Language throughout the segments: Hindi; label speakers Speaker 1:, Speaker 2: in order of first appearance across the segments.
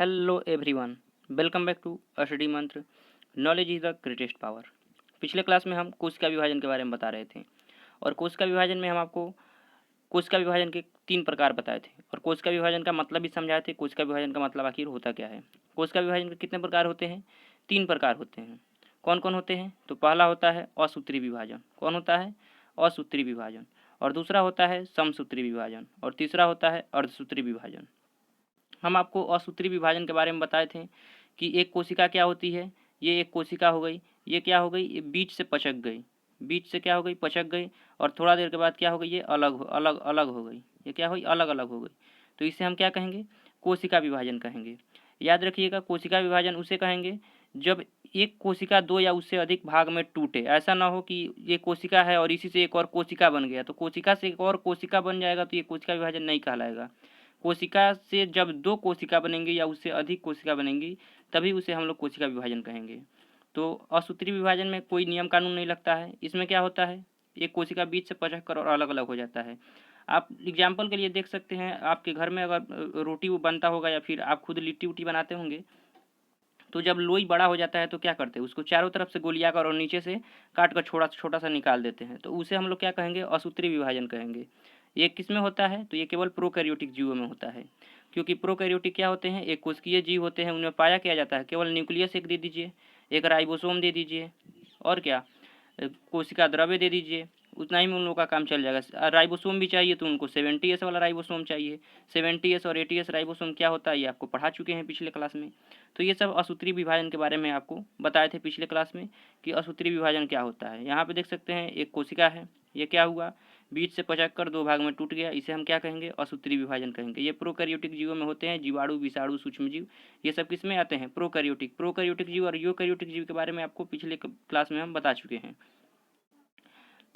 Speaker 1: Hello everyone, welcome back to study Mantra. Knowledge is the greatest power. पिछले क्लास में हम कोशिका विभाजन के बारे में बता रहे थे और कोशिका विभाजन में हम आपको कोशिका विभाजन के 3 प्रकार बताए थे और कोशिका विभाजन का मतलब भी समझाए थे। कोशिका विभाजन का मतलब आखिर होता क्या है। कोशिका विभाजन के कितने प्रकार होते हैं? 3 प्रकार होते हैं। कौन कौन होते हैं? तो पहला होता है असूत्री विभाजन। कौन होता है? असूत्री विभाजन। और दूसरा होता है समसूत्री विभाजन और तीसरा होता है अर्धसूत्री विभाजन। हम आपको असूत्री विभाजन के बारे में बताए थे कि एक कोशिका क्या होती है। ये एक कोशिका हो गई, ये क्या हो गई, ये बीच से पचक गई, बीच से क्या हो गई, पचक गई और थोड़ा देर के बाद क्या हो गई, ये अलग हो गई। ये क्या हुई, अलग अलग हो गई। तो इसे हम क्या कहेंगे, कोशिका विभाजन कहेंगे। याद रखिएगा, कोशिका विभाजन उसे कहेंगे जब एक कोशिका 2 या उससे अधिक भाग में टूटे। ऐसा ना हो कि ये कोशिका है और इसी से एक और कोशिका बन गया, तो कोशिका से एक और कोशिका बन जाएगा तो ये कोशिका विभाजन नहीं कहलाएगा। कोशिका से जब 2 कोशिका बनेंगी या उससे अधिक कोशिका बनेंगी तभी उसे हम लोग कोशिका विभाजन कहेंगे। तो असूत्री विभाजन में कोई नियम कानून नहीं लगता है। इसमें क्या होता है, एक कोशिका बीच से पचक कर और अलग अलग हो जाता है। आप एग्जाम्पल के लिए देख सकते हैं, आपके घर में अगर रोटी वो बनता होगा या फिर आप खुद लिट्टी उट्टी बनाते होंगे, तो जब लोई बड़ा हो जाता है तो क्या करते हैं, उसको चारों तरफ से गोलिया कर और नीचे से काट कर छोटा सा निकाल देते हैं। तो उसे हम लोग क्या कहेंगे, असूत्री विभाजन कहेंगे। ये किस में होता है, तो ये केवल प्रोकैरियोटिक जीवों में होता है। क्योंकि प्रोकैरियोटिक क्या होते हैं, एक कोशिकीय जीव होते हैं, उनमें पाया किया जाता है केवल न्यूक्लियस एक दे दीजिए, एक राइबोसोम दे दीजिए और क्या, कोशिका द्रव्य दे दीजिए, उतना ही में उन लोगों का काम चल जाएगा। राइबोसोम भी चाहिए तो उनको 70S वाला राइबोसोम चाहिए। 70S और 80S राइबोसोम क्या होता है ये आपको पढ़ा चुके हैं पिछले क्लास में। तो ये सब असूत्री विभाजन के बारे में आपको बताए थे पिछले क्लास में कि असूत्री विभाजन क्या होता है। यहाँ पे देख सकते हैं एक कोशिका है, ये क्या हुआ, बीच से पचक कर 2 भाग में टूट गया, इसे हम क्या कहेंगे, असूत्री विभाजन कहेंगे। ये प्रोकैरियोटिक जीवों में होते हैं, जीवाणु, विषाणु, सूक्ष्मजीव, ये सब किस में आते हैं, प्रोकैरियोटिक जीव और यूकैरियोटिक जीव के बारे में आपको पिछले क्लास में हम बता चुके हैं।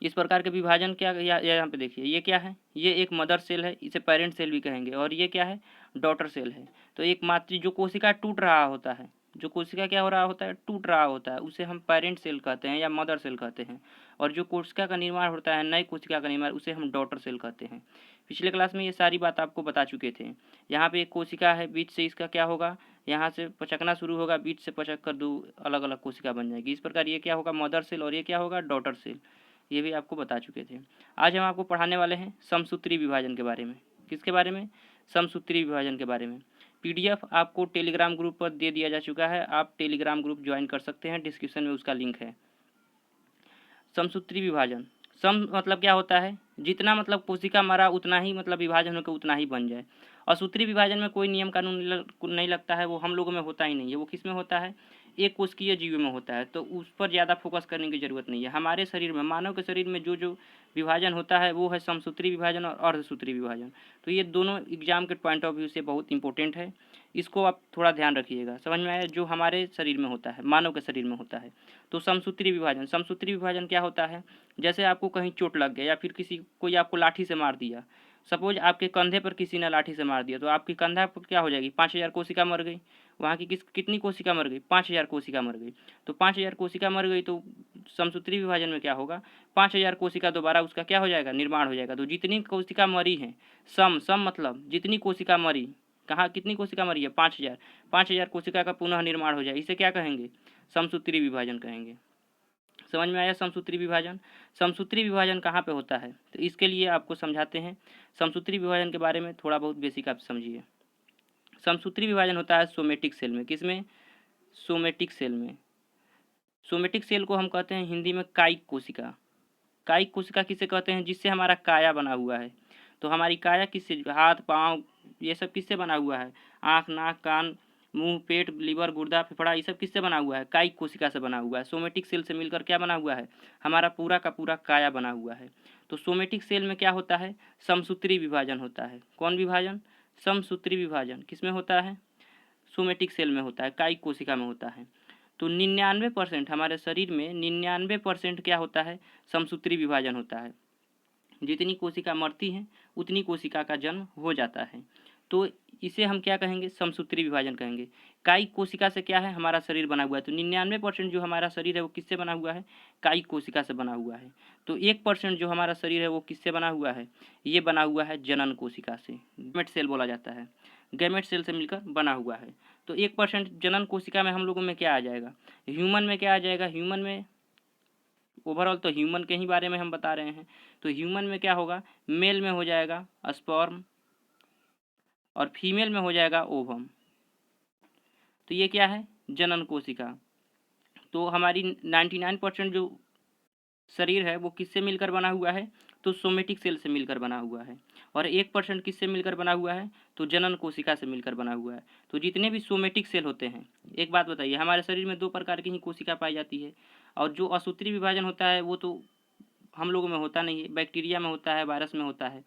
Speaker 1: इस प्रकार के विभाजन क्या यहाँ पे देखिए, ये क्या है, ये एक मदर सेल है, इसे पेरेंट सेल भी कहेंगे, और ये क्या है, डॉटर सेल है। तो एक मातृ जो कोशिका टूट रहा होता है, जो कोशिका क्या हो रहा होता है, टूट रहा होता है, उसे हम पेरेंट सेल कहते हैं या मदर सेल कहते हैं। और जो कोशिका का निर्माण होता है, नई कोशिका का निर्माण, उसे हम डॉटर सेल कहते हैं। पिछले क्लास में ये सारी बात आपको बता चुके थे। यहाँ पे एक कोशिका है, बीच से इसका क्या होगा, यहाँ से पचकना शुरू होगा, बीच से पचक कर 2 अलग अलग कोशिका बन जाएगी। इस प्रकार ये क्या होगा, मदर सेल, और ये क्या होगा, डॉटर सेल। ये भी आपको बता चुके थे। आज हम आपको पढ़ाने वाले हैं समसूत्री विभाजन के बारे में। किसके बारे में, समसूत्री विभाजन के बारे में। पीडीएफ आपको टेलीग्राम ग्रुप पर दे दिया जा चुका है, आप टेलीग्राम ग्रुप ज्वाइन कर सकते हैं, डिस्क्रिप्शन में उसका लिंक है। समसूत्री विभाजन, सम मतलब क्या होता है, जितना मतलब कोशिका मरा उतना ही मतलब विभाजन होकर उतना ही बन जाए। असूत्री विभाजन में कोई नियम कानून नहीं लगता है, वो हम लोगों में होता ही नहीं है। वो किस में होता है, एक कोशिकीय जीव में होता है, तो उस पर ज़्यादा फोकस करने की ज़रूरत नहीं है। हमारे शरीर में, मानव के शरीर में जो जो विभाजन होता है वो है समसूत्री विभाजन और अर्धसूत्री विभाजन। तो ये दोनों एग्जाम के पॉइंट ऑफ व्यू से बहुत इंपॉर्टेंट है, इसको आप थोड़ा ध्यान रखिएगा। समझ में आया, जो हमारे शरीर में होता है, मानव के शरीर में होता है। तो समसूत्री विभाजन, समसूत्री विभाजन क्या होता है, जैसे आपको कहीं चोट लग गया या फिर कोई आपको लाठी से मार दिया, सपोज आपके कंधे पर किसी ने लाठी से मार दिया, तो आपकी कंधा पर क्या हो जाएगी, 5000 कोशिका मर गई। वहाँ की कितनी कोशिका मर गई, 5000 कोशिका मर गई। तो 5000 कोशिका मर गई तो समसूत्री विभाजन में क्या होगा, 5000 कोशिका दोबारा उसका क्या हो जाएगा, निर्माण हो जाएगा। तो जितनी कोशिका मरी है, सम मतलब जितनी कोशिका मरी, कहाँ कितनी कोशिका मरी है, 5000, 5000 कोशिका का पुनः निर्माण हो जाए, इसे क्या कहेंगे, समसूत्री विभाजन कहेंगे। समझ में आया समसूत्री विभाजन। समसूत्री विभाजन कहाँ पे होता है, तो इसके लिए आपको समझाते हैं। समसूत्री विभाजन के बारे में थोड़ा बहुत बेसिक आप समझिए। समसूत्री विभाजन होता है सोमेटिक सेल में, किसमें, सोमेटिक सेल में। सोमेटिक सेल को हम कहते हैं हिंदी में कायिक कोशिका। कायिक कोशिका किसे कहते हैं, जिससे हमारा काया बना हुआ है। तो हमारी काया किससे, हाथ पाँव ये सब किससे बना हुआ है, आँख नाक कान मुंह पेट लीवर गुर्दा फेफड़ा, ये सब किससे बना हुआ है, कायिक कोशिका से बना हुआ है। सोमेटिक सेल से मिलकर क्या बना हुआ है, हमारा पूरा का पूरा काया बना हुआ है। तो सोमेटिक सेल में क्या होता है, समसूत्री विभाजन होता है। कौन विभाजन, समसूत्री विभाजन किसमें होता है, सोमेटिक सेल में होता है, कायिक कोशिका में होता है। तो 99% हमारे शरीर में 99% क्या होता है, समसूत्री विभाजन होता है। जितनी कोशिका मरती हैं उतनी कोशिका का जन्म हो जाता है। तो इसे हम क्या कहेंगे, समसूत्री विभाजन कहेंगे। कायिक कोशिका से क्या है, हमारा शरीर बना हुआ है। तो 99% जो हमारा शरीर है वो किससे बना हुआ है, कायिक कोशिका से बना हुआ है। तो 1% जो हमारा शरीर है वो किससे बना हुआ है, ये बना हुआ है जनन कोशिका से, गैमेट सेल बोला जाता है, गैमेट सेल से मिलकर बना हुआ है। तो 1% जनन कोशिका में हम लोगों में क्या आ जाएगा, ह्यूमन में क्या आ जाएगा, ह्यूमन में ओवरऑल तो ह्यूमन के ही बारे में हम बता रहे हैं। तो ह्यूमन में क्या होगा, मेल में हो जाएगा स्पर्म और फीमेल में हो जाएगा ओवम। तो ये क्या है, जनन कोशिका। तो हमारी 99% जो शरीर है वो किससे मिलकर बना हुआ है, तो सोमेटिक सेल से मिलकर बना हुआ है। और 1% किससे मिलकर बना हुआ है, तो जनन कोशिका से मिलकर बना हुआ है। तो जितने भी सोमेटिक सेल होते हैं, एक बात बताइए, हमारे शरीर में 2 प्रकार की ही कोशिका पाई जाती है, और जो असूत्री विभाजन होता है वो तो हम लोगों में होता नहीं है, बैक्टीरिया में होता है, वायरस में होता है।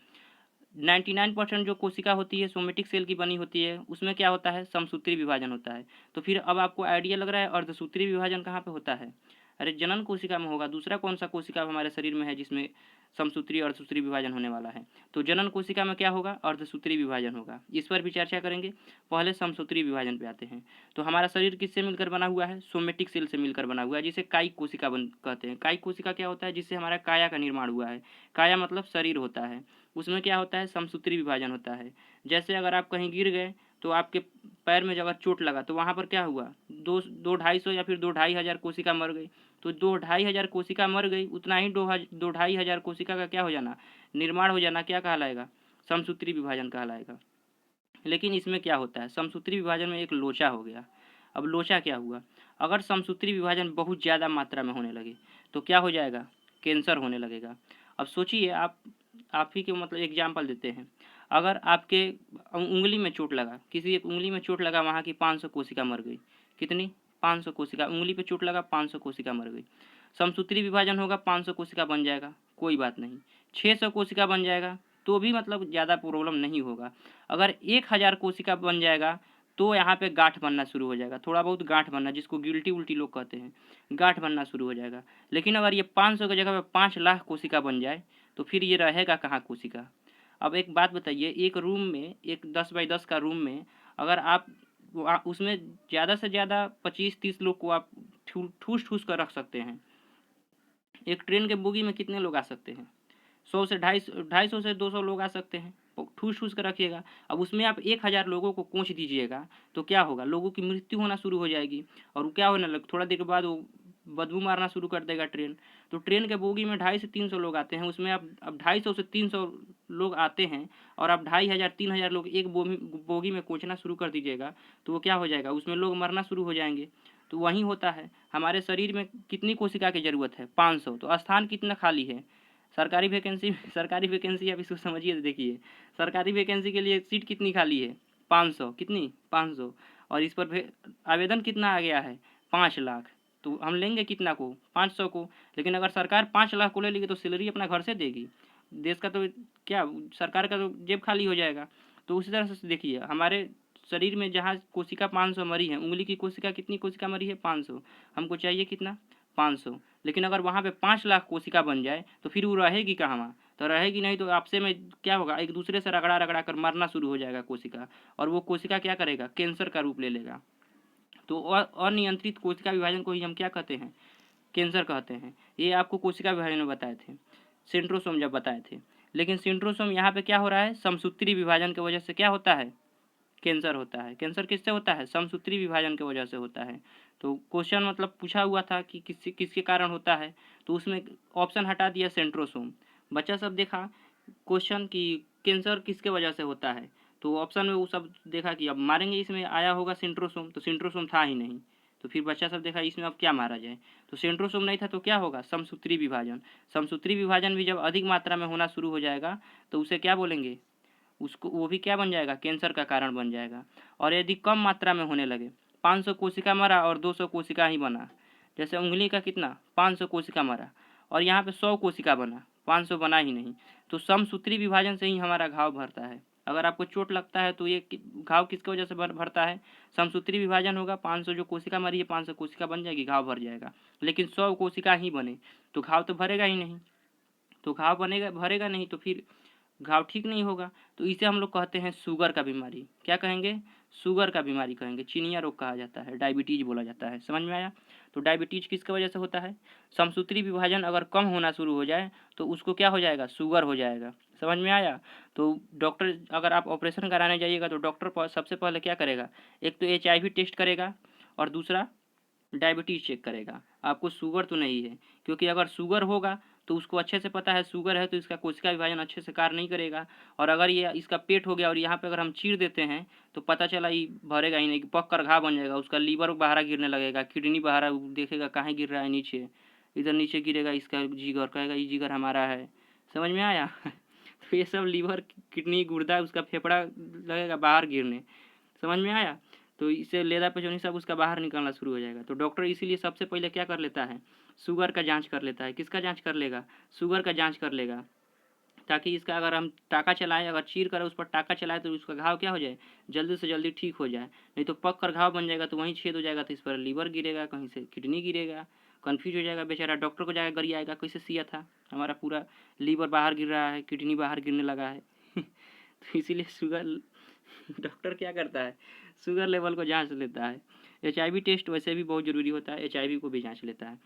Speaker 1: 99% जो कोशिका होती है सोमेटिक सेल की बनी होती है, उसमें क्या होता है, समसूत्री विभाजन होता है। तो फिर अब आपको आइडिया लग रहा है अर्धसूत्री विभाजन कहाँ पे होता है, अरे जनन कोशिका में होगा। दूसरा कौन सा कोशिका हमारे शरीर में है जिसमें समसूत्री और अर्धसूत्री विभाजन होने वाला है, तो जनन कोशिका में क्या होगा, अर्धसूत्री विभाजन होगा। इस पर भी चर्चा करेंगे। पहले समसूत्री विभाजन पे आते हैं। तो हमारा शरीर किससे मिलकर बना हुआ है, सोमेटिक सेल से मिलकर बना हुआ है, जिसे कायिक कोशिका कहते हैं। कायिक कोशिका क्या होता है, जिससे हमारा काया का निर्माण हुआ है। काया मतलब शरीर होता है, उसमें क्या होता है, समसूत्री विभाजन होता है। जैसे अगर आप कहीं गिर गए तो आपके पैर में अगर चोट लगा तो वहाँ पर क्या हुआ, 2-2-250 या फिर 2-2.5 हज़ार कोशिका मर गई। तो 2-2.5 हज़ार कोशिका मर गई, उतना ही 2-2.5 हज़ार कोशिका का क्या हो जाना, निर्माण हो जाना, क्या कहलाएगा, समसूत्री विभाजन कहलाएगा। लेकिन इसमें क्या होता है, समसूत्री विभाजन में एक लोचा हो गया। अब लोचा क्या हुआ, अगर समसूत्री विभाजन बहुत ज़्यादा मात्रा में होने लगे तो क्या हो जाएगा, कैंसर होने लगेगा। अब सोचिए, आप ही के मतलब एग्जाम्पल देते हैं। अगर आपके उंगली में चोट लगा, किसी एक उंगली में चोट लगा, वहाँ की 500 कोशिका मर गई। कितनी, 500 कोशिका, उंगली पे चोट लगा, 500 कोशिका मर गई। समसूत्री विभाजन होगा, 500 कोशिका बन जाएगा, कोई बात नहीं। 600 कोशिका बन जाएगा तो भी मतलब ज़्यादा प्रॉब्लम नहीं होगा। अगर 1000 कोशिका बन जाएगा तो यहाँ पे गांठ बनना शुरू हो जाएगा, थोड़ा बहुत गांठ बनना, जिसको गिल्टी उल्टी लोग कहते हैं, गांठ बनना शुरू हो जाएगा। लेकिन अगर ये 500 की जगह पे 5 लाख कोशिका बन जाए तो फिर ये रहेगा कहाँ कोशिका। अब एक बात बताइए, एक रूम में, एक 10x10 का रूम में, अगर आप उसमें ज़्यादा से ज़्यादा 25-30 लोग को आप ठूस ठूस कर रख सकते हैं। एक ट्रेन के बोगी में कितने लोग आ सकते हैं, 100 से 250 से 200 लोग आ सकते हैं, ठूस ठूस कर रखिएगा। अब उसमें आप 1000 लोगों को कोंच दीजिएगा तो क्या होगा, लोगों की मृत्यु होना शुरू हो जाएगी। और वो क्या होने लग, थोड़ा देर के बाद वो बदबू मारना शुरू कर देगा ट्रेन। तो ट्रेन के बोगी में 250 से 300 लोग आते हैं, उसमें आप अब 250 से 300 लोग आते हैं और आप 2500-3000 लोग एक बोगी में कोचना शुरू कर दीजिएगा तो वो क्या हो जाएगा, उसमें लोग मरना शुरू हो जाएंगे। तो वही होता है, हमारे शरीर में कितनी कोशिका की ज़रूरत है, 500। तो स्थान कितना खाली है, सरकारी वैकेंसी आप इसको समझिए तो देखिए, सरकारी वैकेंसी के लिए सीट कितनी खाली है, 500, कितनी, 500। और इस पर आवेदन कितना आ गया है, 5 लाख। तो हम लेंगे कितना को, 500 को। लेकिन अगर सरकार 5 लाख को ले लेगी तो सैलरी अपना घर से देगी, देश का तो क्या, सरकार का तो जेब खाली हो जाएगा। तो उसी तरह से देखिए, हमारे शरीर में जहाँ कोशिका 500 मरी है, उंगली की कोशिका कितनी कोशिका मरी है, 500। हमको चाहिए कितना, 500। लेकिन अगर वहाँ पे 5 लाख कोशिका बन जाए तो फिर वो रहेगी कहाँ, तो रहेगी नहीं। तो आपसे में क्या होगा, एक दूसरे से रगड़ा रगड़ा कर मरना शुरू हो जाएगा कोशिका, और वो कोशिका क्या करेगा, कैंसर का रूप ले लेगा। तो अनियंत्रित कोशिका विभाजन को ही हम क्या कहते हैं, कैंसर कहते हैं। ये आपको कोशिका विभाजन में बताए थे, सेंट्रोसोम जब बताए थे। लेकिन सेंट्रोसोम यहाँ पे क्या हो रहा है, समसूत्री विभाजन की वजह से क्या होता है, कैंसर होता है। कैंसर किससे होता है, समसूत्री विभाजन की वजह से होता है। तो क्वेश्चन मतलब पूछा हुआ था कि किसके कारण होता है, तो उसमें ऑप्शन हटा दिया सेंट्रोसोम। बच्चा सब देखा क्वेश्चन कि कैंसर किसके वजह से होता है, तो ऑप्शन में वो सब देखा कि अब मारेंगे, इसमें आया होगा सेंट्रोसोम, तो सेंट्रोसोम था ही नहीं। तो फिर बच्चा सब देखा इसमें अब क्या मारा जाए, तो सेंट्रोसोम नहीं था तो क्या होगा, समसूत्री विभाजन। समसूत्री विभाजन भी जब अधिक मात्रा में होना शुरू हो जाएगा तो उसे क्या बोलेंगे, उसको वो भी क्या बन जाएगा, कैंसर का कारण बन जाएगा। और यदि कम मात्रा में होने लगे, 500 कोशिका मरा और 200 कोशिका ही बना, जैसे उंगली का कितना, 500 कोशिका मरा और यहाँ पे 100 कोशिका बना, 500 बना ही नहीं, तो समसूत्री विभाजन से ही हमारा घाव भरता है। अगर आपको चोट लगता है तो ये घाव किसकी वजह से भरता है, समसूत्री विभाजन होगा, 500 जो कोशिका मरी है 500 कोशिका बन जाएगी, घाव भर जाएगा। लेकिन 100 कोशिका ही बने तो घाव तो भरेगा ही नहीं, तो घाव बनेगा भरेगा नहीं तो फिर घाव ठीक नहीं होगा। तो इसे हम लोग कहते हैं शुगर का बीमारी, क्या कहेंगे, शुगर का बीमारी कहेंगे, चिनिया रोग कहा जाता है, डायबिटीज बोला जाता है। समझ में आया? तो डायबिटीज किसकी वजह से होता है? समसूत्री विभाजन अगर कम होना शुरू हो जाए तो उसको क्या हो जाएगा? शुगर हो जाएगा। समझ में आया? तो डॉक्टर, अगर आप ऑपरेशन कराने जाइएगा तो डॉक्टर सबसे पहले क्या करेगा? एक तो HIV टेस्ट करेगा और दूसरा डायबिटीज़ चेक करेगा, आपको शुगर तो नहीं है। क्योंकि अगर शुगर होगा तो उसको अच्छे से पता है शुगर है तो इसका कोशिका विभाजन अच्छे से कार्य नहीं करेगा। और अगर ये इसका पेट हो गया और यहाँ पे अगर हम चीर देते हैं तो पता चला ये भरेगा ही नहीं, पक कर घाव बन जाएगा, उसका लीवर बाहर गिरने लगेगा, किडनी बाहर देखेगा कहाँ गिर रहा है, नीचे, इधर नीचे गिरेगा इसका जिगर, कहेगा ये जिगर हमारा है। समझ में आया? तो ये सब लीवर, किडनी, गुर्दा, उसका फेफड़ा लगेगा बाहर गिरने। समझ में आया? तो इससे लेदा पेचोनी सब उसका बाहर निकलना शुरू हो जाएगा। तो डॉक्टर इसीलिए सबसे पहले क्या कर लेता है? शुगर का जांच कर लेता है। किसका जांच कर लेगा? शुगर का जांच कर लेगा, ताकि इसका अगर हम टाका चलाएं, अगर चीर कर उस पर टाका चलाएं तो उसका घाव क्या हो जाए? जल्दी से जल्दी ठीक हो जाए। नहीं तो पक कर घाव बन जाएगा तो वहीं छेद हो जाएगा, तो इस पर लीवर गिरेगा, कहीं से किडनी गिरेगा, कन्फ्यूज हो जाएगा बेचारा, डॉक्टर को जाएगा गरियाएगा, कैसे सिया था, हमारा पूरा लीवर बाहर गिर रहा है, किडनी बाहर गिरने लगा है। तो इसीलिए शुगर डॉक्टर क्या करता है? शुगर लेवल को जांच लेता है। HIV टेस्ट वैसे भी बहुत ज़रूरी होता है, HIV को भी जांच लेता है।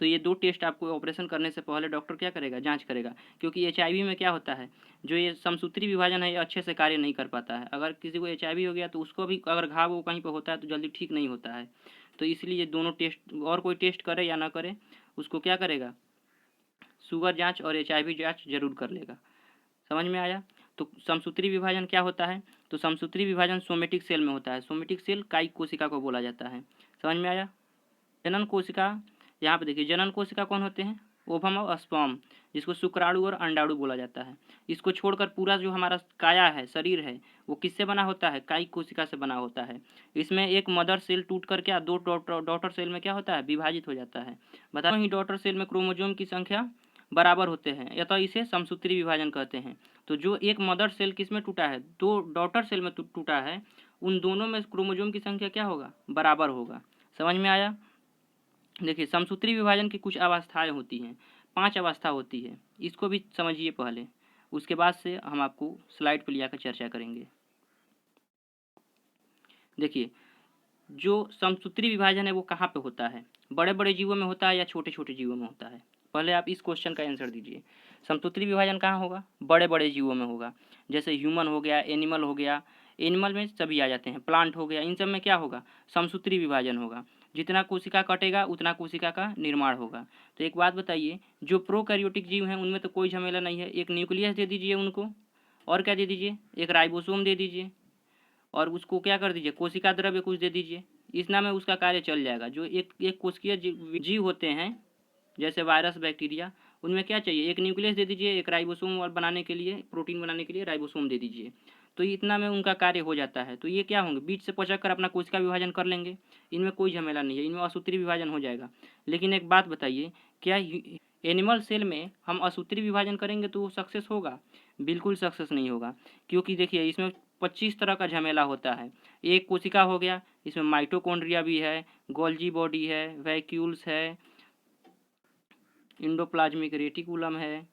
Speaker 1: तो ये 2 टेस्ट आपको ऑपरेशन करने से पहले डॉक्टर क्या करेगा? जांच करेगा। क्योंकि HIV में क्या होता है, जो ये समसूत्री विभाजन है ये अच्छे से कार्य नहीं कर पाता है। अगर किसी को HIV हो गया तो उसको भी अगर घाव वो कहीं पर होता है तो जल्दी ठीक नहीं होता है। तो इसलिए ये दोनों टेस्ट, और कोई टेस्ट करे या ना करे, उसको क्या करेगा? शुगर जाँच और HIV जाँच जरूर कर लेगा। समझ में आया? तो समसूत्री विभाजन क्या होता है? तो समसूत्री विभाजन सोमेटिक सेल में होता है। सोमेटिक सेल कायिक कोशिका को बोला जाता है। समझ में आया? जनन कोशिका, यहाँ पे देखिए जनन कोशिका कौन होते हैं? ओवम और स्पर्म, जिसको शुक्राणु और अंडाणु बोला जाता है। इसको छोड़कर पूरा जो हमारा काया है, शरीर है, वो किससे बना होता है? कायिक कोशिका से बना होता है। इसमें एक मदर सेल टूट कर क्या 2 डॉटर सेल में क्या होता है? विभाजित हो जाता है। बता ही डॉटर सेल में क्रोमोसोम की संख्या बराबर होते हैं, या तो इसे समसूत्री विभाजन कहते हैं। तो जो एक मदर सेल किस में टूटा है? 2 डॉटर सेल में टूटा है, उन दोनों में क्रोमोसोम की संख्या क्या होगा? बराबर होगा। समझ में आया? देखिए, समसूत्री विभाजन की कुछ अवस्थाएं होती हैं, 5 अवस्था होती है, इसको भी समझिए पहले, उसके बाद से हम आपको स्लाइड पर ले आकर चर्चा करेंगे। देखिए, जो समसूत्री विभाजन है वो कहाँ पे होता है? बड़े बड़े जीवों में होता है या छोटे छोटे जीवों में होता है? पहले आप इस क्वेश्चन का आंसर दीजिए। समसूत्री विभाजन कहाँ होगा? बड़े बड़े जीवों में होगा। जैसे ह्यूमन हो गया, एनिमल हो गया, एनिमल में सभी आ जाते हैं, प्लांट हो गया, इन सब में क्या होगा? समसूत्री विभाजन होगा। जितना कोशिका कटेगा उतना कोशिका का निर्माण होगा। तो एक बात बताइए, जो प्रोकैरियोटिक जीव हैं उनमें तो कोई झमेला नहीं है, एक न्यूक्लियस दे दीजिए उनको, और क्या दे दीजिए? एक राइबोसोम दे दीजिए, और उसको क्या कर दीजिए? कोशिका द्रव्य कुछ दे दीजिए, इतना में उसका कार्य चल जाएगा। जो एक एक कोशिकीय जीव होते हैं, जैसे वायरस, बैक्टीरिया, उनमें क्या चाहिए? एक न्यूक्लियस दे दीजिए, एक राइबोसोम और बनाने के लिए, प्रोटीन बनाने के लिए राइबोसोम दे दीजिए, तो इतना में उनका कार्य हो जाता है। तो ये क्या होंगे? बीच से पचक कर अपना कोशिका विभाजन कर लेंगे, इनमें कोई झमेला नहीं है, इनमें असूत्री विभाजन हो जाएगा। लेकिन एक बात बताइए, क्या एनिमल सेल में हम असूत्री विभाजन करेंगे तो वो सक्सेस होगा? बिल्कुल सक्सेस नहीं होगा। क्योंकि देखिए, इसमें 25 तरह का झमेला होता है। एक कोशिका हो गया, इसमें माइटोकॉन्ड्रिया भी है, गोल्जी बॉडी है, वैक्यूल्स है, इंडोप्लाज्मिक रेटिकुलम है,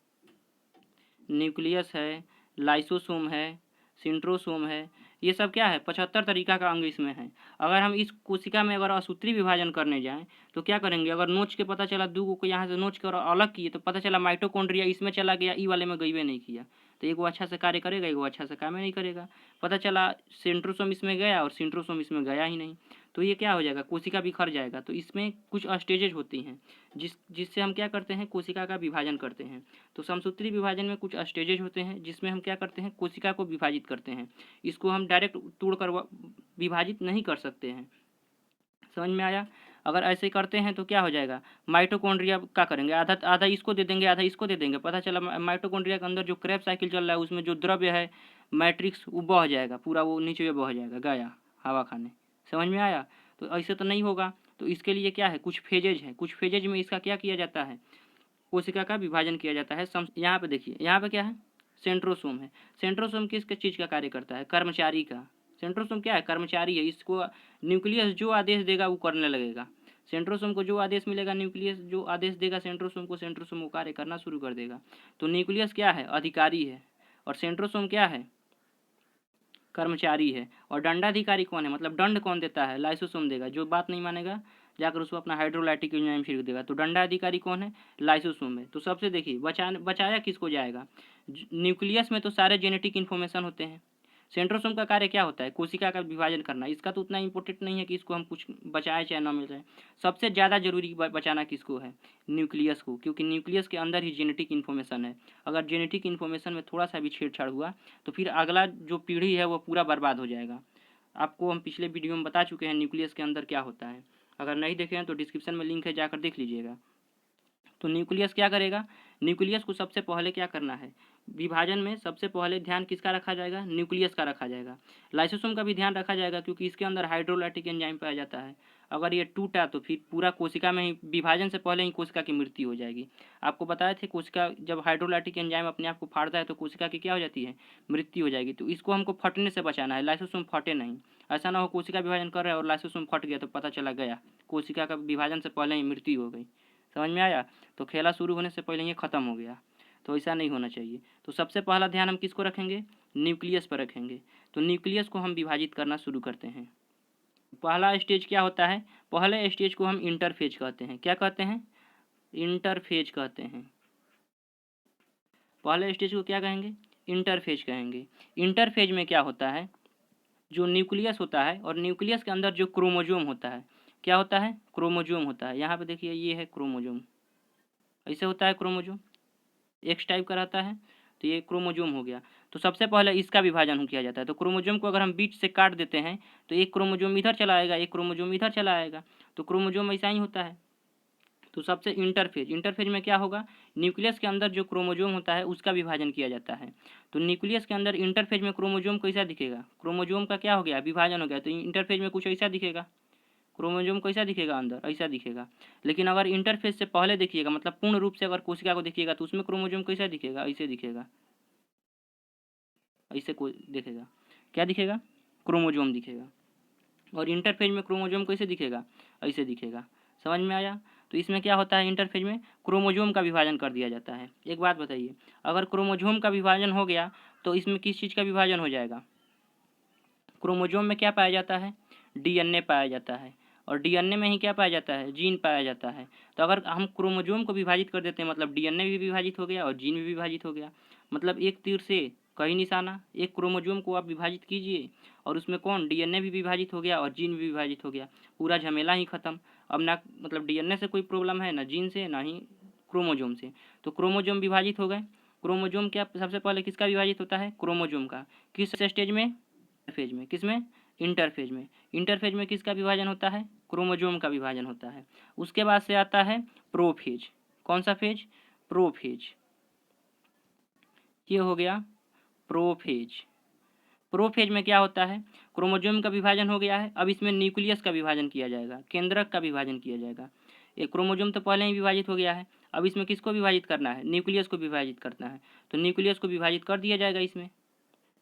Speaker 1: न्यूक्लियस है, लाइसोसोम है, सेंट्रोसोम है, ये सब क्या है? 75 तरीका का अंग इसमें है। अगर हम इस कोशिका में अगर असूत्री विभाजन करने जाएं तो क्या करेंगे? अगर नोच के पता चला, 2 को यहाँ से नोच के और अलग किए तो पता चला माइटोकॉन्ड्रिया इसमें चला गया, ई वाले में गईबे नहीं किया, तो एगो अच्छा से कार्य करेगा, एगो अच्छा से काम नहीं करेगा। पता चला सेंट्रोसोम इसमें गया और सेंट्रोसोम इसमें गया ही नहीं, तो ये क्या हो जाएगा? कोशिका बिखर जाएगा। तो इसमें कुछ स्टेजेज होती हैं जिससे हम क्या करते हैं? कोशिका का विभाजन करते हैं। तो समसूत्री विभाजन में कुछ स्टेजेज होते हैं जिसमें हम क्या करते हैं? कोशिका को विभाजित करते हैं। इसको हम डायरेक्ट तोड़कर विभाजित नहीं कर सकते हैं। समझ में आया? अगर ऐसे करते हैं तो क्या हो जाएगा? माइटोकॉन्ड्रिया क्या करेंगे? आधा आधा इसको दे देंगे, आधा इसको दे देंगे। पता चला माइटोकॉन्ड्रिया के अंदर जो क्रेब साइकिल चल रहा है उसमें जो द्रव्य है, मैट्रिक्स, वो बह जाएगा, पूरा वो नीचे बह जाएगा, गया हवा खाने। समझ में आया? तो ऐसे तो नहीं होगा। तो इसके लिए क्या है? कुछ फेजेज हैं, कुछ फेजेज में इसका क्या किया जाता है? कोशिका का विभाजन किया जाता है। यहाँ पे देखिए, यहाँ पे क्या है? सेंट्रोसोम है। सेंट्रोसोम किस चीज़ का कार्य करता है? कर्मचारी का। सेंट्रोसोम क्या है? कर्मचारी है। इसको न्यूक्लियस जो आदेश देगा वो करने लगेगा। सेंट्रोसोम को जो आदेश मिलेगा, न्यूक्लियस जो आदेश देगा सेंट्रोसोम को, सेंट्रोसोम वो कार्य करना शुरू कर देगा। तो न्यूक्लियस क्या है? अधिकारी है, और सेंट्रोसोम क्या है? कर्मचारी है। और दंडाधिकारी कौन है, मतलब दंड कौन देता है, लाइसोसोम देगा। जो बात नहीं मानेगा जाकर उसको अपना हाइड्रोलाइटिक एंजाइम छिड़क देगा। तो दंडाधिकारी कौन है, लाइसोसोम है। तो सबसे देखिए बचाया किसको जाएगा, न्यूक्लियस में तो सारे जेनेटिक इन्फॉर्मेशन होते हैं। सेंट्रोसोम का कार्य क्या होता है, कोशिका का विभाजन करना। इसका तो उतना इंपॉर्टेंट नहीं है कि इसको हम कुछ बचाए चाहे ना मिल जाए। सबसे ज़्यादा जरूरी बचाना किसको है, न्यूक्लियस को, क्योंकि न्यूक्लियस के अंदर ही जेनेटिक इन्फॉर्मेशन है। अगर जेनेटिक इन्फॉर्मेशन में थोड़ा सा भी छेड़छाड़ हुआ तो फिर अगला जो पीढ़ी है वो पूरा बर्बाद हो जाएगा। आपको हम पिछले वीडियो में बता चुके हैं न्यूक्लियस के अंदर क्या होता है। अगर नहीं देखे हैं तो डिस्क्रिप्शन में लिंक है, जाकर देख लीजिएगा। तो न्यूक्लियस क्या करेगा, न्यूक्लियस को सबसे पहले क्या करना है, विभाजन में सबसे पहले ध्यान किसका रखा जाएगा, न्यूक्लियस का रखा जाएगा। लाइसोसोम का भी ध्यान रखा जाएगा क्योंकि इसके अंदर हाइड्रोलाइटिक एंजाइम पाया जाता है। अगर ये टूटा तो फिर पूरा कोशिका में ही, विभाजन से पहले ही कोशिका की मृत्यु हो जाएगी। आपको बताए थे कोशिका जब हाइड्रोलाइटिक एंजाइम अपने आप को फाड़ता है तो कोशिका की क्या हो जाती है, मृत्यु हो जाएगी। तो इसको हमको फटने से बचाना है, लाइसोसोम फटे नहीं। ऐसा ना हो कोशिका विभाजन कर रहे हैं और लाइसोसोम फट गया तो पता चला गया कोशिका का विभाजन से पहले ही मृत्यु हो गई। समझ में आया। तो खेला शुरू होने से पहले ये ख़त्म हो गया, तो ऐसा नहीं होना चाहिए। तो सबसे पहला ध्यान हम किसको रखेंगे, न्यूक्लियस पर रखेंगे। तो न्यूक्लियस को हम विभाजित करना शुरू करते हैं। पहला स्टेज क्या होता है, पहले स्टेज को हम इंटरफेज कहते हैं। क्या कहते हैं, इंटरफेज कहते हैं। पहले स्टेज को क्या कहेंगे, इंटरफेज कहेंगे। इंटरफेज में क्या होता है, जो न्यूक्लियस होता है और न्यूक्लियस के अंदर जो क्रोमोजोम होता है, क्या होता है, क्रोमोजोम होता है। यहाँ पे देखिए ये है क्रोमोजोम, ऐसे होता है क्रोमोजोम, एक्स टाइप का रहता है। तो ये क्रोमोजोम हो गया। तो सबसे पहले इसका विभाजन किया जाता है। तो क्रोमोजोम को अगर हम बीच से काट देते हैं तो एक क्रोमोजोम इधर चला आएगा, एक क्रोमोजोम इधर चला आएगा। तो क्रोमोजोम ऐसा ही होता है। तो सबसे इंटरफेज में क्या होगा, न्यूक्लियस के अंदर जो क्रोमोजोम होता है उसका विभाजन किया जाता है। तो न्यूक्लियस के अंदर इंटरफेज में क्रोमोजोम कैसा दिखेगा, क्रोमोजोम का क्या हो गया, विभाजन हो गया। तो इंटरफेज में कुछ ऐसा दिखेगा, क्रोमोजोम कैसा दिखेगा, अंदर ऐसा दिखेगा। लेकिन अगर इंटरफेज से पहले देखिएगा, मतलब पूर्ण रूप से अगर कोशिका को देखिएगा तो उसमें क्रोमोजोम कैसा दिखेगा, ऐसे दिखेगा, ऐसे को दिखेगा, क्या दिखेगा, क्रोमोजोम दिखेगा। और इंटरफेज में क्रोमोजोम कैसे दिखेगा, ऐसे दिखेगा। समझ में आया। तो इसमें क्या होता है, इंटरफेज में क्रोमोजोम का विभाजन कर दिया जाता है। एक बात बताइए, अगर क्रोमोजोम का विभाजन हो गया तो इसमें किस चीज़ का विभाजन हो जाएगा, क्रोमोजोम में क्या पाया जाता है, डीएनए पाया जाता है। और डीएनए में ही क्या पाया जाता है, जीन पाया जाता है। तो अगर हम क्रोमोजोम को विभाजित कर देते हैं मतलब डीएनए भी विभाजित हो गया और जीन भी विभाजित हो गया। मतलब एक तीर से कई निशाना। एक क्रोमोजोम को आप विभाजित कीजिए और उसमें कौन, डीएनए भी विभाजित हो गया और जीन भी विभाजित हो गया, पूरा झमेला ही खत्म। अब ना मतलब डीएनए से कोई प्रॉब्लम है, ना जीन से, ना ही क्रोमोजोम से। तो क्रोमोजोम विभाजित हो गए। क्रोमोजोम क्या सबसे पहले किसका विभाजित होता है, क्रोमोजोम का। किस स्टेज में, फेज में, किसमें, इंटरफेज में। इंटरफेज में किसका विभाजन होता है, क्रोमोजोम का विभाजन होता है। उसके बाद से आता है प्रोफेज। कौन सा फेज, प्रोफेज। ये हो गया प्रोफेज। प्रोफेज में क्या होता है, क्रोमोजोम का विभाजन हो गया है, अब इसमें न्यूक्लियस का विभाजन किया जाएगा, केंद्रक का विभाजन किया जाएगा। ये क्रोमोजोम तो पहले ही विभाजित हो गया है, अब इसमें किसको विभाजित करना है, न्यूक्लियस को विभाजित करना है। तो न्यूक्लियस को विभाजित कर दिया जाएगा इसमें।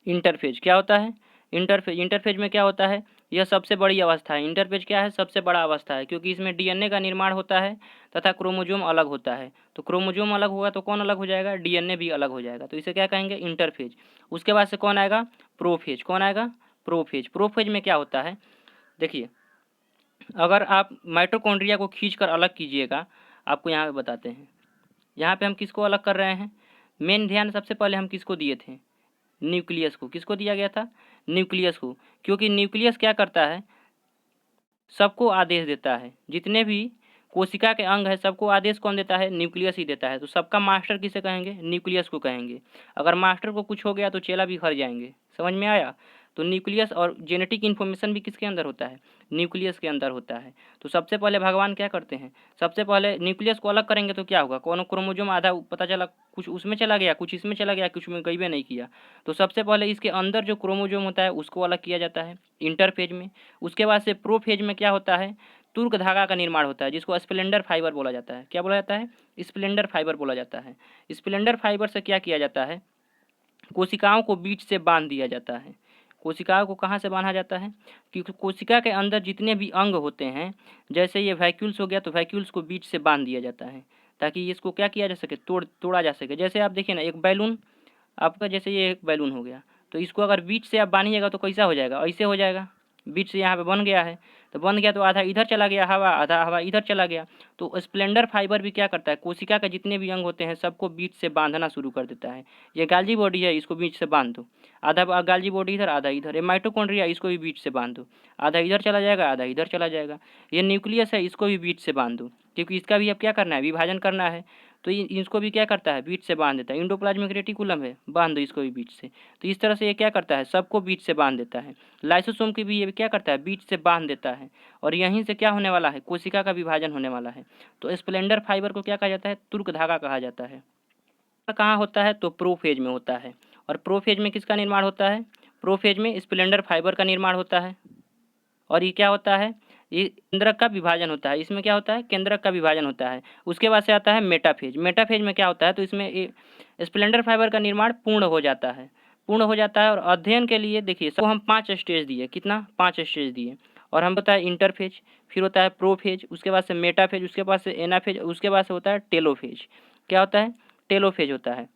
Speaker 1: इंटरफेज क्या होता है, इंटरफेज में क्या होता है, यह सबसे बड़ी अवस्था है। इंटरफेज क्या है, सबसे बड़ा अवस्था है, क्योंकि इसमें डीएनए का निर्माण होता है तथा क्रोमोजोम अलग होता है। तो क्रोमोजोम अलग होगा तो कौन अलग हो जाएगा, डीएनए भी अलग हो जाएगा। तो इसे क्या कहेंगे, इंटरफेज। उसके बाद से कौन आएगा, प्रोफेज। कौन आएगा, प्रोफेज। प्रोफेज में क्या होता है, देखिए अगर आप माइटोकॉन्ड्रिया को खींच कर अलग कीजिएगा, आपको यहाँ पे बताते हैं। यहाँ पे हम किसको अलग कर रहे हैं, मेन ध्यान सबसे पहले हम किसको दिए थे, न्यूक्लियस को। किसको दिया गया था, न्यूक्लियस को। क्योंकि न्यूक्लियस क्या करता है, सबको आदेश देता है। जितने भी कोशिका के अंग है सबको आदेश कौन देता है, न्यूक्लियस ही देता है। तो सबका मास्टर किसे कहेंगे, न्यूक्लियस को कहेंगे। अगर मास्टर को कुछ हो गया तो चेला भी घर जाएंगे। समझ में आया। तो न्यूक्लियस और जेनेटिक इन्फॉर्मेशन भी किसके अंदर होता है, न्यूक्लियस के अंदर होता है। तो सबसे पहले भगवान क्या करते हैं, सबसे पहले न्यूक्लियस को अलग करेंगे तो क्या होगा, कौन क्रोमोजोम आधा पता चला कुछ उसमें चला गया, कुछ इसमें चला गया, कुछ में गईबे नहीं किया। तो सबसे पहले इसके अंदर जो क्रोमोजोम होता है उसको अलग किया जाता है इंटरफेज में। उसके बाद से प्रोफेज में क्या होता है, तुर्क धागा का निर्माण होता है, जिसको स्प्लेंडर फाइबर बोला जाता है। क्या बोला जाता है, स्प्लेंडर फाइबर बोला जाता है। स्प्लेंडर फाइबर से क्या किया जाता है, कोशिकाओं को बीच से बांध दिया जाता है। कोशिकाओं को कहाँ से बांधा जाता है, क्योंकि कोशिका के अंदर जितने भी अंग होते हैं, जैसे ये वैक्यूल्स हो गया तो वैक्यूल्स को बीच से बांध दिया जाता है ताकि इसको क्या किया जा सके, तोड़ा जा सके। जैसे आप देखिए ना, एक बैलून आपका, जैसे ये एक बैलून हो गया, तो इसको अगर बीच से आप बांधिएगा तो कैसा हो जाएगा, ऐसे हो जाएगा। बीच से यहाँ पे बन गया है, तो बन गया तो आधा इधर चला गया हवा, आधा हवा इधर चला गया। तो स्प्लेंडर फाइबर भी क्या करता है, कोशिका के जितने भी अंग होते हैं सबको बीच से बांधना शुरू कर देता है। ये गाल्जी बॉडी है, इसको बीच से बांध दो, आधा गाल्जी बॉडी इधर आधा इधर। ये माइटोकॉन्ड्रिया, इसको भी बीच से बांध दो, आधा इधर चला जाएगा आधा इधर चला जाएगा। ये न्यूक्लियस है, इसको भी बीच से बांध दो, क्योंकि इसका भी अब क्या करना है, विभाजन करना है। तो इसको भी क्या करता है, बीच से बांध देता है। इंडोप्लाज्मिक रेटिकुलम है, बांध दो इसको भी बीच से। तो इस तरह से ये क्या करता है, सबको बीच से बांध देता है। लाइसोसोम की भी ये क्या करता है, बीच से बांध देता है। और यहीं से क्या होने वाला है, कोशिका का विभाजन होने वाला है। तो स्प्लेंडर फाइबर को क्या कहा जाता है, तुर्क धागा कहा जाता है। कहाँ होता है, तो प्रोफेज में होता है। और प्रोफेज में किसका निर्माण होता है, प्रोफेज में स्प्लेंडर फाइबर का निर्माण होता है। और ये क्या होता है, ये केंद्रक का विभाजन होता है। इसमें क्या होता है, केंद्रक का विभाजन होता है। उसके बाद से आता है मेटाफेज। मेटाफेज में क्या होता है, तो इसमें स्प्लेंडर फाइबर का निर्माण पूर्ण हो जाता है, पूर्ण हो जाता है। और अध्ययन के लिए देखिए, सब हम 5 स्टेज दिए, कितना, 5 स्टेज दिए। और हम होता है इंटरफेज, फिर होता है प्रोफेज, उसके बाद से मेटाफेज, उसके बाद से एनाफेज, उसके बाद से होता है टेलोफेज। क्या होता है, टेलोफेज होता है।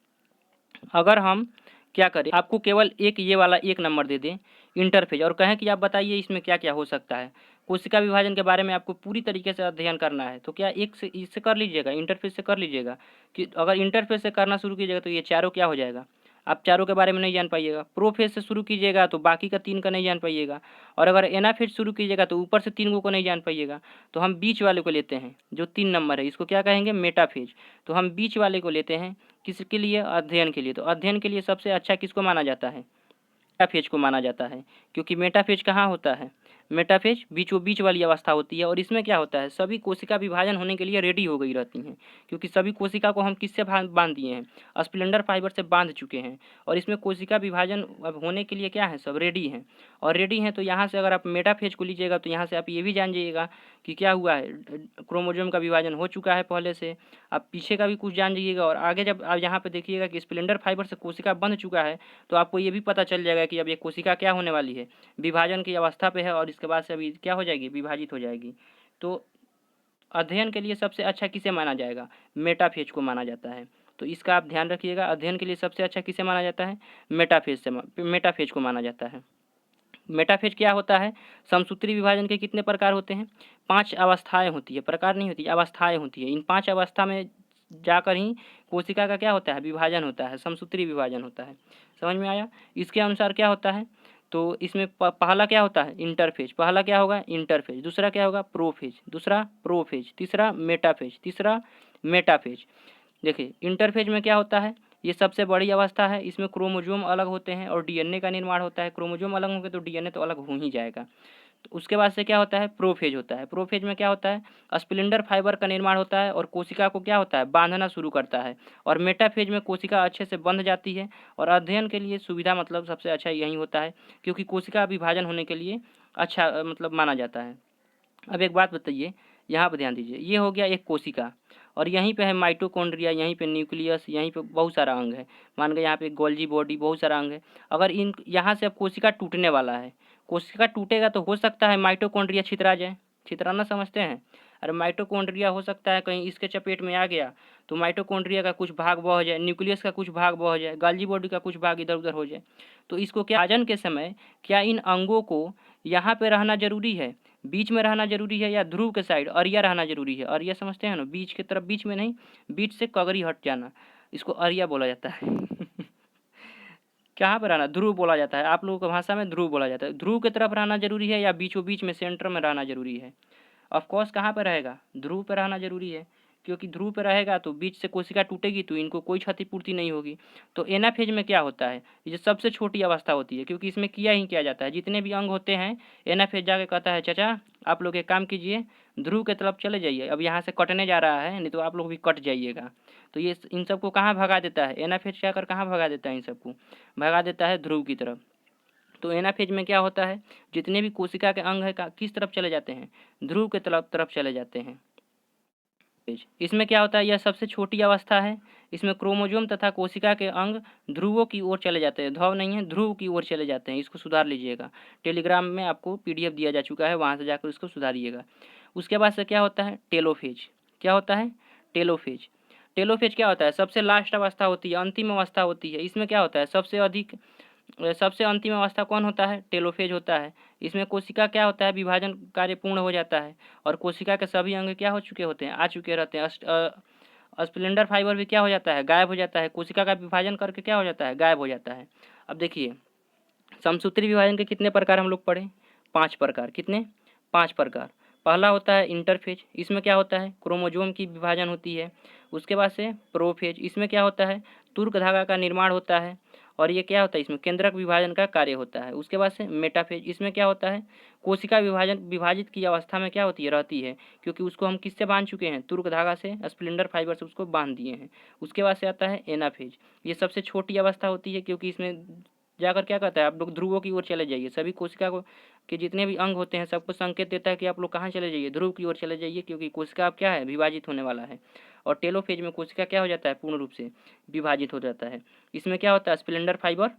Speaker 1: अगर हम क्या करें, आपको केवल एक ये वाला एक नंबर दे दें इंटरफेज, और कहें कि आप बताइए इसमें क्या क्या हो सकता है, कोशिका विभाजन के बारे में आपको पूरी तरीके से अध्ययन करना है, तो क्या एक से इससे कर लीजिएगा, इंटरफेज से कर लीजिएगा। कि अगर इंटरफेज से करना शुरू कीजिएगा तो ये चारों क्या हो जाएगा, आप चारों के बारे में नहीं जान पाइएगा। प्रोफेज से शुरू कीजिएगा तो बाकी का 3 का नहीं जान पाइएगा। और अगर एनाफेज शुरू कीजिएगा तो ऊपर से 3 को नहीं जान पाइएगा। तो हम बीच वाले को लेते हैं, जो 3 नंबर है, इसको क्या कहेंगे, मेटाफेज। तो हम बीच वाले को लेते हैं, किसके लिए, अध्ययन के लिए। तो अध्ययन के लिए सबसे अच्छा किसको माना जाता है, मेटाफेज को माना जाता है। क्योंकि मेटाफेज कहाँ होता है, मेटाफेज बीचों बीच वाली अवस्था होती है। और इसमें क्या होता है, सभी कोशिका विभाजन होने के लिए रेडी हो गई रहती हैं। क्योंकि सभी कोशिका को हम किससे बांध दिए हैं, स्प्लेंडर फाइबर से बांध चुके हैं। और इसमें कोशिका विभाजन अब होने के लिए क्या है, सब रेडी हैं। और रेडी हैं तो यहाँ से अगर आप मेटाफेज को लीजिएगा तो यहाँ से आप ये भी जान जाइएगा कि क्या हुआ है, क्रोमोजोम का विभाजन हो चुका है पहले से। आप पीछे का भी कुछ जान जाइएगा। और आगे जब आप यहाँ पे देखिएगा कि स्प्लेंडर फाइबर से कोशिका बंध चुका है, तो आपको ये भी पता चल जाएगा कि अब ये कोशिका क्या होने वाली है, विभाजन की अवस्था पे है। और इसके बाद से अभी क्या हो जाएगी, विभाजित हो जाएगी। तो अध्ययन के लिए सबसे अच्छा किसे माना जाएगा, मेटाफेज को माना जाता है। तो इसका आप ध्यान रखिएगा, अध्ययन के लिए सबसे अच्छा किसे माना जाता है, मेटाफेज को माना जाता है। मेटाफेज क्या होता है, समसूत्री विभाजन के कितने प्रकार होते हैं, 5 अवस्थाएं होती है, प्रकार नहीं होती, अवस्थाएं होती है। इन 5 अवस्था में जाकर ही कोशिका का क्या होता है, विभाजन होता है, समसूत्री विभाजन होता है। समझ में आया। इसके अनुसार क्या होता है, तो इसमें पहला क्या होता है, इंटरफेज। पहला क्या होगा, इंटरफेज। दूसरा क्या होगा, प्रोफेज। दूसरा प्रोफेज। तीसरा मेटाफेज। तीसरा मेटाफेज। देखिए इंटरफेज में क्या होता है, ये सबसे बड़ी अवस्था है। इसमें क्रोमोजोम अलग होते हैं और डीएनए का निर्माण होता है। क्रोमोजोम अलग होंगे तो डीएनए तो अलग हो ही जाएगा। तो उसके बाद से क्या होता है, प्रोफेज होता है। प्रोफेज में क्या होता है, स्प्लेंडर फाइबर का निर्माण होता है और कोशिका को क्या होता है, बांधना शुरू करता है। और मेटाफेज में कोशिका अच्छे से बंध जाती है। और अध्ययन के लिए सुविधा मतलब सबसे अच्छा यही होता है, क्योंकि कोशिका विभाजन होने के लिए अच्छा मतलब माना जाता है। अब एक बात बताइए, यहाँ पर ध्यान दीजिए, ये हो गया एक कोशिका। और यहीं पे है माइटोकॉन्ड्रिया, यहीं पे न्यूक्लियस, यहीं पे बहुत सारा अंग है। मान गए यहाँ पे गोल्जी बॉडी, बहुत सारा अंग है। अगर इन यहाँ से अब कोशिका टूटने वाला है, कोशिका टूटेगा तो हो सकता है माइटोकॉन्ड्रिया छितरा जाए। छितराना समझते हैं, अरे माइटोकॉन्ड्रिया हो सकता है कहीं इसके चपेट में आ गया तो माइटोकॉन्ड्रिया का कुछ भाग बह जाए, न्यूक्लियस का कुछ भाग बह जाए, गाल्जी बॉडी का कुछ भाग इधर उधर हो जाए। तो इसको क्या, विभाजन के समय क्या इन अंगों को यहाँ पे रहना जरूरी है, बीच में रहना जरूरी है, या ध्रुव के साइड अरिया रहना जरूरी है। अरिया समझते हैं ना, बीच की तरफ, बीच में नहीं, बीच से कगरी हट जाना, इसको अरिया बोला जाता है। कहाँ पर रहना, ध्रुव बोला जाता है, आप लोगों की भाषा में ध्रुव बोला जाता है। ध्रुव की तरफ रहना जरूरी है या बीचों बीच में सेंटर में रहना जरूरी है। ऑफकोर्स कहाँ पर रहेगा, ध्रुव पर रहना जरूरी है। क्योंकि ध्रुव पर रहेगा तो बीच से कोशिका टूटेगी तो इनको कोई क्षतिपूर्ति नहीं होगी। तो एनाफेज में क्या होता है, ये सबसे छोटी अवस्था होती है, क्योंकि इसमें किया ही किया जाता है, जितने भी अंग होते हैं एनाफेज जाके कहता है चाचा आप लोग एक काम कीजिए, ध्रुव के तरफ चले जाइए, अब यहाँ से कटने जा रहा है, नहीं तो आप लोग भी कट जाइएगा। तो ये इन सबको कहाँ भगा देता है, एनाफेज जाकर कहाँ भगा देता है, इन सबको भगा देता है ध्रुव की तरफ। तो एनाफेज में क्या होता है, जितने भी कोशिका के अंग है किस तरफ चले जाते हैं, ध्रुव के तरफ चले जाते हैं। इसमें क्या होता है, यह सबसे छोटी अवस्था है। इसमें क्रोमोजोम तथा कोशिका के अंग ध्रुवों की ओर चले जाते हैं, ध्रुव नहीं है, ध्रुव की ओर चले जाते हैं। इसको सुधार लीजिएगा, टेलीग्राम में आपको पीडीएफ दिया जा चुका है, वहाँ से जाकर इसको सुधारिएगा। उसके बाद से क्या होता है, टेलोफेज। क्या होता है, टेलोफेज। टेलोफेज क्या होता है, सबसे लास्ट अवस्था होती है, अंतिम अवस्था होती है। इसमें क्या होता है, सबसे अधिक सबसे अंतिम अवस्था कौन होता है? टेलोफेज होता है। इसमें कोशिका क्या होता है? विभाजन कार्य पूर्ण हो जाता है और कोशिका के सभी अंग क्या हो चुके होते हैं? आ चुके रहते हैं। स्प्लेंडर फाइबर भी क्या हो जाता है? गायब हो जाता है। कोशिका का विभाजन करके क्या हो जाता है? गायब हो जाता है। अब देखिए, समसूत्री विभाजन के कितने प्रकार हम लोग पढ़े? 5 प्रकार। कितने? 5 प्रकार। पहला होता है इंटरफेज। इसमें क्या होता है? क्रोमोसोम की विभाजन होती है। उसके बाद से प्रोफेज। इसमें क्या होता है? तुर्क धागा का निर्माण होता है और ये क्या होता है? इसमें केंद्रक विभाजन का कार्य होता है। उसके बाद से मेटाफेज। इसमें क्या होता है? कोशिका विभाजित की अवस्था में क्या होती है? रहती है, क्योंकि उसको हम किससे बांध चुके हैं? तुर्क धागा से, स्प्लेंडर फाइबर से उसको बांध दिए हैं। उसके बाद से आता है एनाफेज। ये सबसे छोटी अवस्था होती है, क्योंकि इसमें जाकर क्या कहता है? आप लोग ध्रुवों की ओर चले जाइए। सभी कोशिका को के जितने भी अंग होते हैं सबको संकेत देता है कि आप लोग कहाँ चले जाइए? ध्रुव की ओर चले जाइए, क्योंकि कोशिका अब क्या है? विभाजित होने वाला है। और टेलोफेज में कोशिका क्या हो जाता है? पूर्ण रूप से विभाजित हो जाता है। इसमें क्या होता है? स्प्लेंडर फाइबर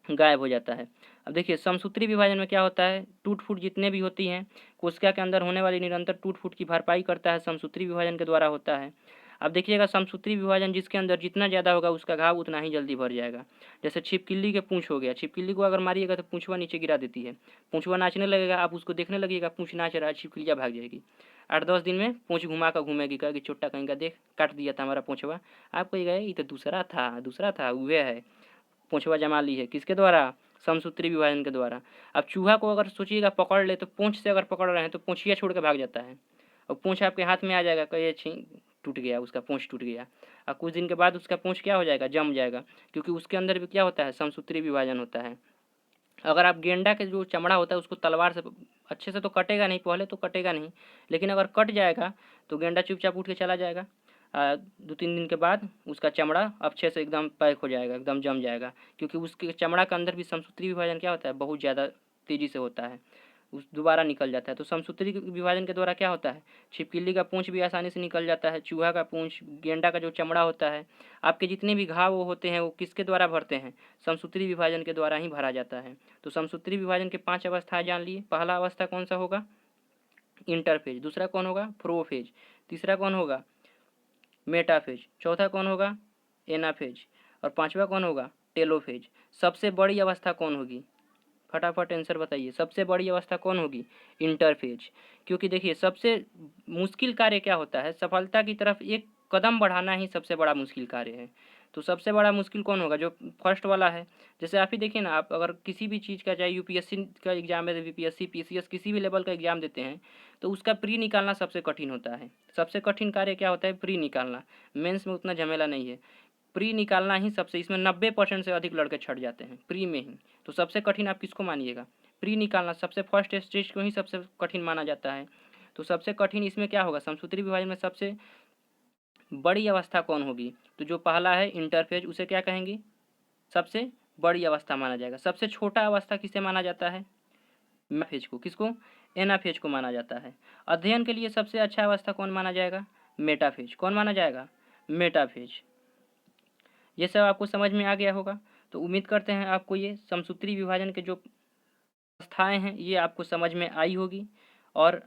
Speaker 1: गायब हो जाता है। अब देखिए, समसूत्री विभाजन में क्या होता है? टूट फूट जितने भी होती हैं कोशिका के अंदर होने वाली निरंतर टूट फूट की भरपाई करता है, समसूत्री विभाजन के द्वारा होता है। अब देखिएगा, समसूत्री विभाजन जिसके अंदर जितना ज़्यादा होगा उसका घाव उतना ही जल्दी भर जाएगा। जैसे छिपकली के पूँछ हो गया। छिपकली को अगर मारिएगा तो पूँछवा नीचे गिरा देती है। पूँछवा नाचने लगेगा, आप उसको देखने लगिएगा, पूँछ नाच रहा है, छिपकलियाँ भाग जाएगी। 8-10 दिन में पूँछ घुमा कर घूमेगी, कहेगी चोट्टा कहीं का, देख काट दिया था हमारा पूँछवा। आप कहिएगा ये तो दूसरा था, वह है। पूँछवा जमा ली है किसके द्वारा? समसूत्री विभाजन के द्वारा। अब चूहा को अगर सोचिएगा पकड़ ले, तो पूँछ से अगर पकड़ रहे हैं तो पूँछिया छोड़ के भाग जाता है और पूँछ आपके हाथ में आ जाएगा, कहिए छी, टूट गया, उसका पूँछ टूट गया। और कुछ दिन के बाद उसका पूँछ क्या हो जाएगा? जम जाएगा, क्योंकि उसके अंदर भी क्या होता है? समसूत्री विभाजन होता है। अगर आप गेंडा के जो चमड़ा होता है उसको तलवार से अच्छे से तो कटेगा नहीं, पहले तो कटेगा नहीं, लेकिन अगर कट जाएगा तो गेंडा चुपचाप उठ के चला जाएगा। 2-3 दिन के बाद उसका चमड़ा अच्छे से एकदम पैक हो जाएगा, एकदम जम जाएगा, क्योंकि उसके चमड़ा के अंदर भी समसूत्री विभाजन क्या होता है? बहुत ज़्यादा तेज़ी से होता है, उस दोबारा निकल जाता है। तो समसूत्री विभाजन के द्वारा क्या होता है? छिपकली का पूँछ भी आसानी से निकल जाता है, चूहा का पूँछ, गेंडा का जो चमड़ा होता है, आपके जितने भी घाव होते हैं वो किसके द्वारा भरते हैं? समसूत्री विभाजन के द्वारा ही भरा जाता है। तो समसूत्री विभाजन के 5 अवस्थाएं जान लिए। पहला अवस्था कौन सा होगा? इंटरफेज। दूसरा कौन होगा? प्रोफेज। तीसरा कौन होगा? मेटाफेज। चौथा कौन होगा? एनाफेज। और पांचवा कौन होगा? टेलोफेज। सबसे बड़ी अवस्था कौन होगी? फटाफट आंसर बताइए, सबसे बड़ी अवस्था कौन होगी? इंटरफेज। क्योंकि देखिए, सबसे मुश्किल कार्य क्या होता है? सफलता की तरफ एक कदम बढ़ाना ही सबसे बड़ा मुश्किल कार्य है। तो सबसे बड़ा मुश्किल कौन होगा? जो फर्स्ट वाला है। जैसे आप ही देखिए ना, आप अगर किसी भी चीज़ का, चाहे यूपीएससी का एग्जाम है, बीपीएससी, पीसीएस, किसी भी लेवल का एग्जाम देते हैं, तो उसका प्री निकालना सबसे कठिन होता है। सबसे कठिन कार्य क्या होता है? प्री निकालना। मेंस में उतना झमेला नहीं है, प्री निकालना ही सबसे, इसमें 90% से अधिक लड़के छट जाते हैं प्री में ही। तो सबसे कठिन आप किसको मानिएगा? प्री निकालना सबसे फर्स्ट स्टेज को ही सबसे कठिन माना जाता है। तो सबसे कठिन इसमें क्या होगा? समसूत्री विभाजन में सबसे बड़ी अवस्था कौन होगी? तो जो पहला है इंटरफेज, उसे क्या कहेंगे? सबसे बड़ी अवस्था माना जाएगा। सबसे छोटा अवस्था किसे माना जाता है? मेटाफेज को। किसको? एनाफेज को माना जाता है। अध्ययन के लिए सबसे अच्छा अवस्था कौन माना जाएगा? मेटाफेज। कौन माना जाएगा? मेटाफेज। ये सब आपको समझ में आ गया होगा। तो उम्मीद करते हैं आपको ये समसूत्री विभाजन के जो अवस्थाएं हैं ये आपको समझ में आई होगी। और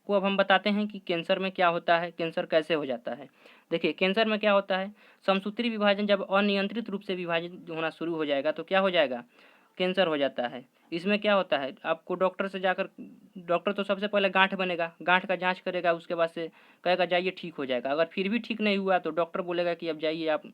Speaker 1: को अब हम बताते हैं कि कैंसर में क्या होता है, कैंसर कैसे हो जाता है। देखिए, कैंसर में क्या होता है? समसूत्री विभाजन जब अनियंत्रित रूप से विभाजित होना शुरू हो जाएगा तो क्या हो जाएगा? कैंसर हो जाता है। इसमें क्या होता है? आपको डॉक्टर से जाकर, डॉक्टर तो सबसे पहले गांठ बनेगा, गांठ का जांच करेगा, उसके बाद से कहेगा जाइए ठीक हो जाएगा। अगर फिर भी ठीक नहीं हुआ तो डॉक्टर बोलेगा कि अब जाइए आप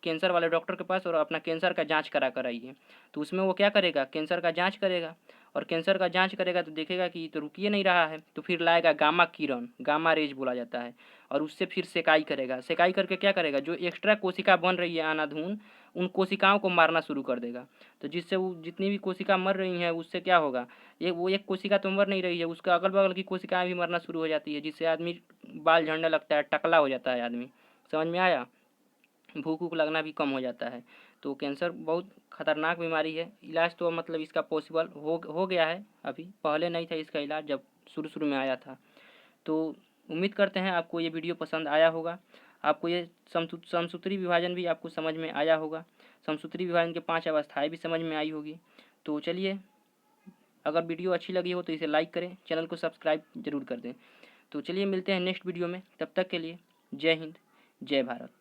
Speaker 1: कैंसर वाले डॉक्टर के पास और अपना कैंसर का जांच करा कर आइए। तो उसमें वो क्या करेगा? कैंसर का जांच करेगा, और कैंसर का जांच करेगा तो देखेगा कि तो रुकिए नहीं रहा है, तो फिर लाएगा गामा किरण, गामा रेज बोला जाता है, और उससे फिर सेकाई करेगा। सेकाई करके क्या करेगा? जो एक्स्ट्रा कोशिका बन रही है अनाधून, उन कोशिकाओं को मारना शुरू कर देगा। तो जिससे वो जितनी भी कोशिका मर रही हैं उससे क्या होगा? ये वो एक कोशिका तो मर नहीं रही है, उसका अगल बगल की कोशिकाएं भी मरना शुरू हो जाती है, जिससे आदमी बाल झड़ने लगता है, टकला हो जाता है आदमी। समझ में आया? भूख वूख लगना भी कम हो जाता है। तो कैंसर बहुत खतरनाक बीमारी है। इलाज तो मतलब इसका पॉसिबल हो गया है, अभी पहले नहीं था इसका इलाज जब शुरू शुरू में आया था। तो उम्मीद करते हैं आपको ये वीडियो पसंद आया होगा। आपको ये समसूत्री विभाजन भी आपको समझ में आया होगा। समसूत्री विभाजन के 5 अवस्थाएं भी समझ में आई होगी। तो चलिए, अगर वीडियो अच्छी लगी हो तो इसे लाइक करें, चैनल को सब्सक्राइब जरूर कर दें। तो चलिए मिलते हैं नेक्स्ट वीडियो में, तब तक के लिए जय हिंद, जय भारत।